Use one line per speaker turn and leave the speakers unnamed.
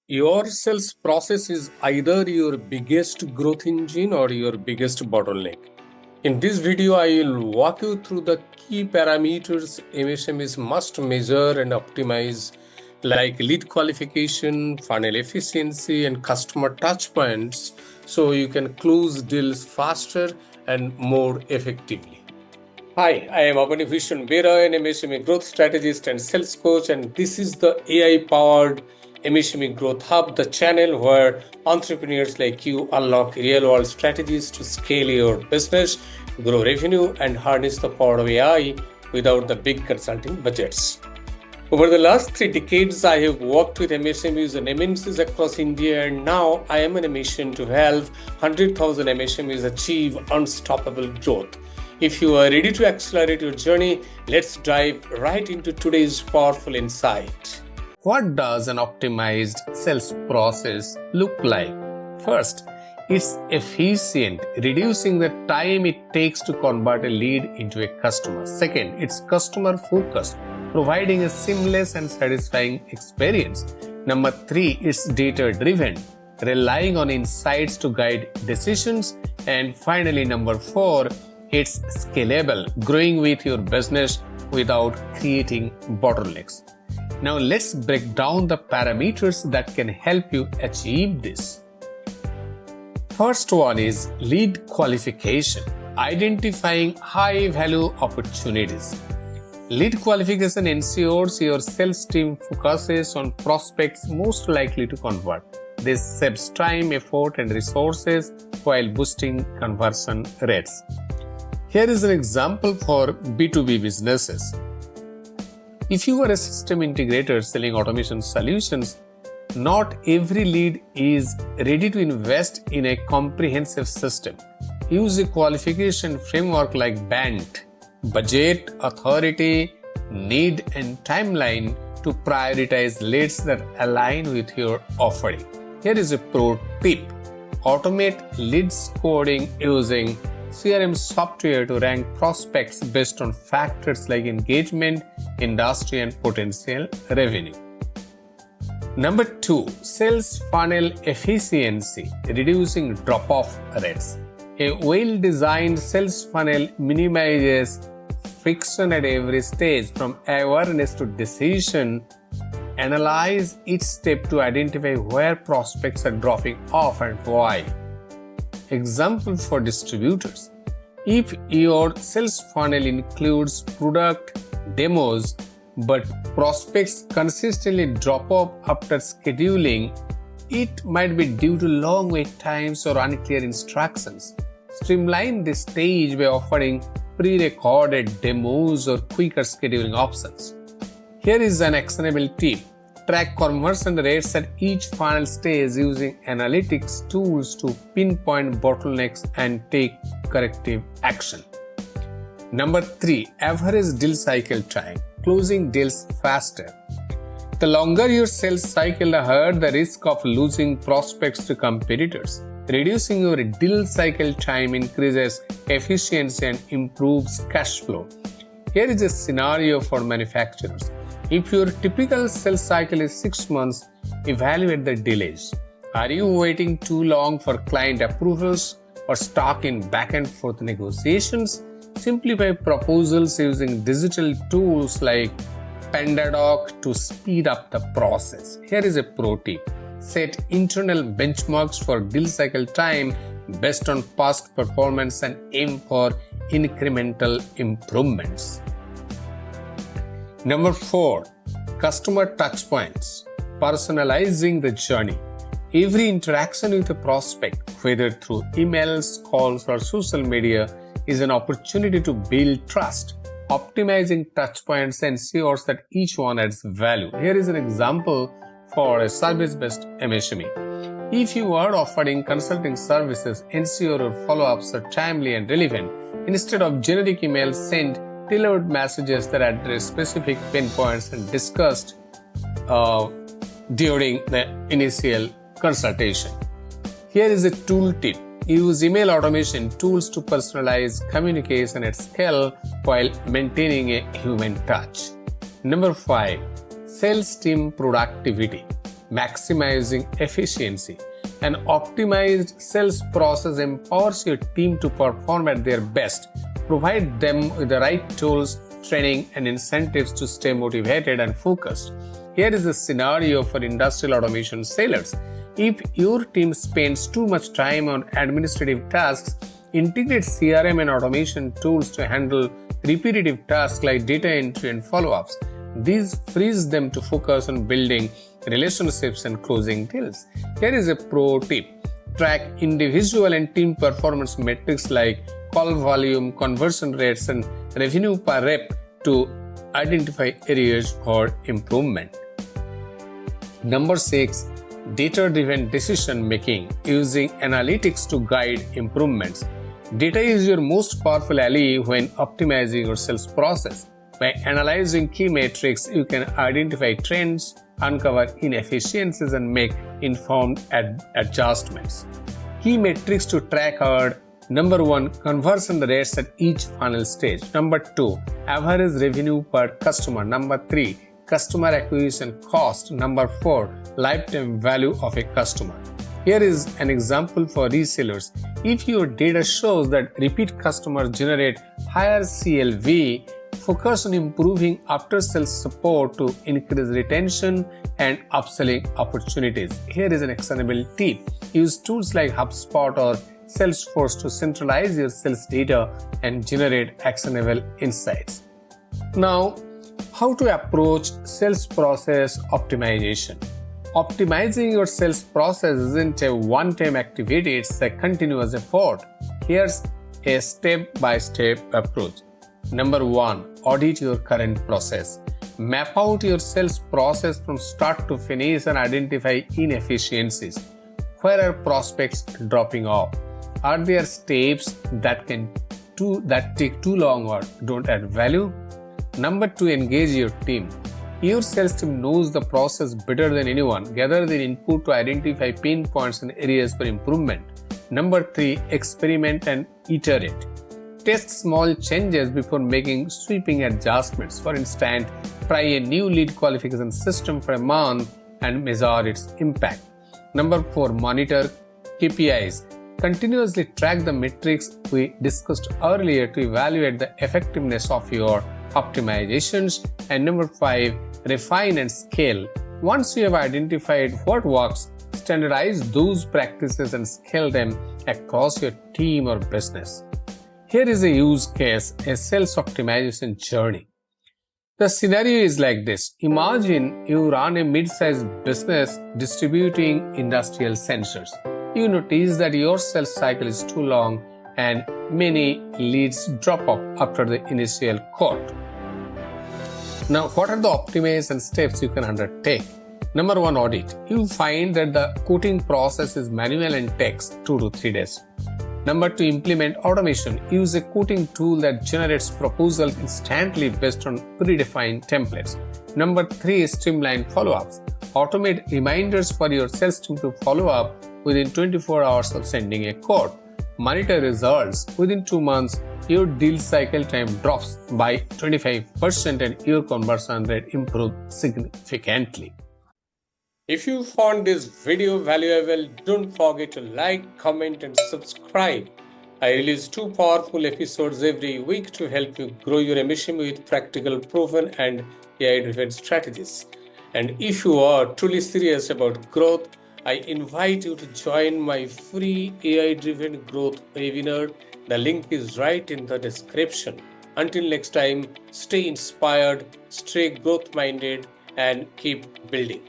Your sales process is either your biggest growth engine or your biggest bottleneck. In this video, I will walk you through the key parameters MSMEs must measure and optimize, like lead qualification, funnel efficiency, and customer touchpoints, so you can close deals faster and more effectively. Hi, I am Abhishek Bera, an MSME growth strategist and sales coach, and this is the AI-powered MSME Growth Hub, the channel where entrepreneurs like you unlock real-world strategies to scale your business, grow revenue, and harness the power of AI without the big consulting budgets. Over the last 3 decades, I have worked with MSMEs and MNCs across India, and now I am on a mission to help 100,000 MSMEs achieve unstoppable growth. If you are ready to accelerate your journey, let's dive right into today's powerful insight. What does an optimized sales process look like? First, it's efficient, reducing the time it takes to convert a lead into a customer. Second, it's customer focused, providing a seamless and satisfying experience. Number 3, it's data driven, relying on insights to guide decisions. And finally, number 4, it's scalable, growing with your business without creating bottlenecks. Now let's break down the parameters that can help you achieve this. First one is lead qualification, identifying high value opportunities. Lead qualification ensures your sales team focuses on prospects most likely to convert. This saves time, effort, and resources while boosting conversion rates. Here is an example for B2B businesses. If you are a system integrator selling automation solutions, not every lead is ready to invest in a comprehensive system. Use a qualification framework like BANT, budget, authority, need, and timeline to prioritize leads that align with your offering. Here is a pro tip. Automate lead scoring using CRM software to rank prospects based on factors like engagement, industry, and potential revenue. Number 2, sales funnel efficiency, reducing drop-off rates. A well-designed sales funnel minimizes friction at every stage, from awareness to decision. Analyze each step to identify where prospects are dropping off and why. Example for distributors. If your sales funnel includes product demos, but prospects consistently drop off after scheduling, it might be due to long wait times or unclear instructions. Streamline this stage by offering pre-recorded demos or quicker scheduling options. Here is an actionable tip. Track conversion rates at each funnel stage using analytics tools to pinpoint bottlenecks and take corrective action. Number 3, average deal cycle time, closing deals faster. The longer your sales cycle, the higher the risk of losing prospects to competitors. Reducing your deal cycle time increases efficiency and improves cash flow. Here is a scenario for manufacturers. If your typical sales cycle is 6 months, evaluate the delays. Are you waiting too long for client approvals or stuck in back and forth negotiations? Simplify proposals using digital tools like PandaDoc to speed up the process. Here is a pro tip. Set internal benchmarks for deal cycle time based on past performance and aim for incremental improvements. Number 4, customer touchpoints, personalizing the journey. Every interaction with a prospect, whether through emails, calls, or social media, is an opportunity to build trust. Optimizing touchpoints ensures that each one adds value. Here is an example for a service-based MSME. If you are offering consulting services, ensure your follow-ups are timely and relevant. Instead of generic emails, send tailored messages that address specific pain points and discussed during the initial consultation. Here is a tool tip. Use email automation tools to personalize communication at scale while maintaining a human touch. Number 5, sales team productivity. maximizing efficiency. An optimized sales process empowers your team to perform at their best. Provide them with the right tools, training, and incentives to stay motivated and focused. Here is a scenario for industrial automation sellers. If your team spends too much time on administrative tasks, integrate CRM and automation tools to handle repetitive tasks like data entry and follow-ups. This frees them to focus on building relationships and closing deals. Here is a pro tip. Track individual and team performance metrics like call volume, conversion rates, and revenue per rep to identify areas for improvement. Number 6. Data-driven decision making using analytics to guide improvements. Data is your most powerful ally when optimizing your sales process. By analyzing key metrics, you can identify trends, uncover inefficiencies, and make informed adjustments. Key metrics to track are: number 1, conversion rates at each funnel stage. Number 2, average revenue per customer. Number 3, customer acquisition cost. Number 4, lifetime value of a customer. Here is an example for resellers. If your data shows that repeat customers generate higher CLV, focus on improving after-sales support to increase retention and upselling opportunities. Here is an actionable tip. Use tools like HubSpot or Salesforce to centralize your sales data and generate actionable insights. Now, how to approach sales process optimization. Optimizing your sales process isn't a one-time activity, it's a continuous effort. Here's a step-by-step approach. Number 1, audit your current process. Map out your sales process from start to finish and identify inefficiencies. Where are prospects dropping off? Are there steps that take too long or don't add value? Number 2, engage your team. Your sales team knows the process better than anyone. Gather their input to identify pain points and areas for improvement. Number 3, experiment and iterate. Test small changes before making sweeping adjustments. For instance, try a new lead qualification system for a month and measure its impact. Number 4, monitor KPIs. Continuously track the metrics we discussed earlier to evaluate the effectiveness of your optimizations. And number 5, refine and scale. Once you have identified what works, standardize those practices and scale them across your team or business. Here is a use case, a sales optimization journey. The scenario is like this. Imagine you run a mid-sized business distributing industrial sensors. You notice that your sales cycle is too long and many leads drop off after the initial quote. Now, what are the optimization steps you can undertake? Number 1, audit. You find that the quoting process is manual and takes 2 to 3 days. Number 2, implement automation. Use a quoting tool that generates proposals instantly based on predefined templates. Number 3, streamline follow-ups. Automate reminders for your sales team to follow up within 24 hours of sending a quote. Monitor results. Within 2 months, your deal cycle time drops by 25% and your conversion rate improves significantly. If you found this video valuable, don't forget to like, comment, and subscribe. I release 2 powerful episodes every week to help you grow your MSME with practical, proven, and AI-driven strategies. And if you are truly serious about growth, I invite you to join my free AI-driven growth webinar. The link is right in the description. Until next time, stay inspired, stay growth-minded, and keep building.